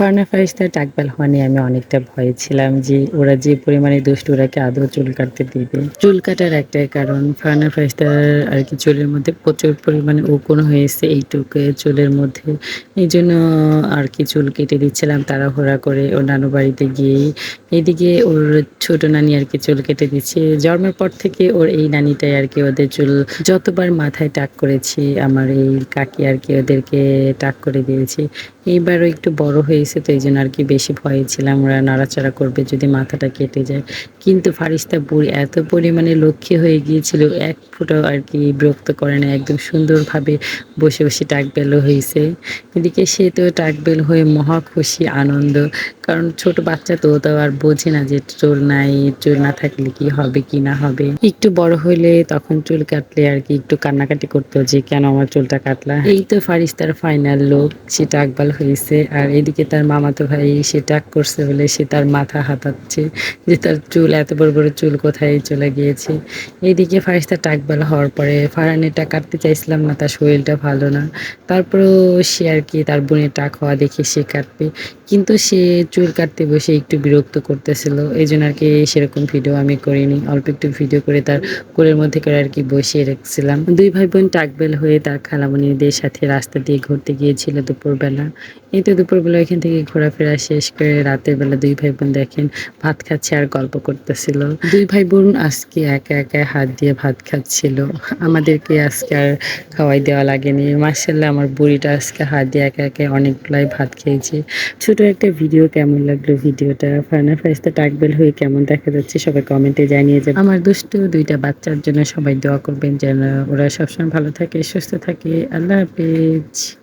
ফারহানা ফারিস্তার টাকবাল হওয়া নিয়ে আমি অনেকটা ভয়ে ছিলাম যে ওরা যে পরিমাণে দুষ্টু ওরা কি আদৌ চুল কাটতে দিবে। চুল কাটার একটাই কারণ ফারহানা ফারিস্তার আরকি চুলের মধ্যে প্রচুর পরিমাণে উকুন হয়েছে এইটুকু চুলের মধ্যে। এইজন্য আরকি চুল কেটে দিচ্ছিলাম তাড়াহুড়া করে ওর নানুর বাড়িতে গিয়েই। এদিকে ওর ছোট নানি আরকি চুল কেটে দিচ্ছে। জন্মের পর থেকে ওর এই নানিটাই আরকি ওদের চুল যতবার মাথায় টাক করেছি আমার এই কাকি আরকি ওদেরকে টাক করে দিয়েছে। এইবারও একটু বড় হয়েছে তো এইজন্য আরকি বেশি ভয়ে ছিলাম ওরা নাড়াচাড়া করবে যদি মাথাটা কেটে যায়। কিন্তু ফারিস্তা বুড়ি এত পরিমাণে লক্ষ্মী হয়ে গিয়েছিল এক ফোঁটাও আরকি বিরক্ত করে না। একদম সুন্দরভাবে বসে, বসে টাকবেলও হইছে। এদিকে সে তো টাকবেল হয়ে মহা খুশি আনন্দ। কারণ ছোট বাচ্চা তো, তো আর বোঝে না যে চুল নাই, চুল না থাকলে কি হবে কি না হবে। একটু বড় হইলে তখন চুল কাটলে আরকি একটু কান্নাকাটি করতো যে কেন আমার চুলটা কাটলা। এই তো ফারিস্তার ফাইনাল লুক, সে টাকবাল হয়েছে। আর এদিকে তার মামাতো ভাই সে টাক করছে বলে সে তার মাথা হাতাচ্ছে যে তার চুল এত বড়, বড় চুল কোথায় চলে গিয়েছে। এইদিকে ফারিস্তা টাকবাল হওয়ার পরে ফারহানেরটা কাটতে চাইছিলাম না, তার শরীরটা ভালো না। তারপরেও সে আরকি তার বোনের টাক হওয়া দেখে সে কাটবে। কিন্তু সে চুল কাটতে বসে একটু বিরক্ত করতেছিল। এইজন্য আরকি সেরকম ভিডিও আমি করিনি। অল্প একটু ভিডিও করে তার কোলের মধ্যে করে আরকি বসিয়ে রেখেছিলাম। ২ ভাই বোন টাকবেল হয়ে তার খালামণিদের সাথে রাস্তা দিয়ে ঘুরতে গিয়েছিল দুপুরবেলা। এই তো দুপুরবেলা এখান থেকে ঘোরাফেরা শেষ করে রাতের বেলা ২ ভাই বোন দেখেন ভাত খাচ্ছে আর গল্প করতেছিল। ২ ভাই বোন আজকে একা, একা হাত দিয়ে ভাত খাচ্ছিল। আমাদেরকে আজকে আর খাওয়াই দেওয়া লাগেনি। মাশাআল্লাহ আমার বুড়িটা আজকে হাত দিয়ে একা, একা অনেকগুলাই ভাত খেয়েছে। ছোট একটা ভিডিও কেমন লাগলো ভিডিওটা? ফারহানা ফারিস্তা টাকবেল হয়ে কেমন দেখা যাচ্ছে সবাই কমেন্টে জানিয়ে যাবেন। আমার দুষ্টু ২ টা বাচ্চার জন্য সবাই দোয়া করবেন যেন ওরা সবসময় ভালো থাকে, সুস্থ থাকে। আল্লাহ হাফেজ।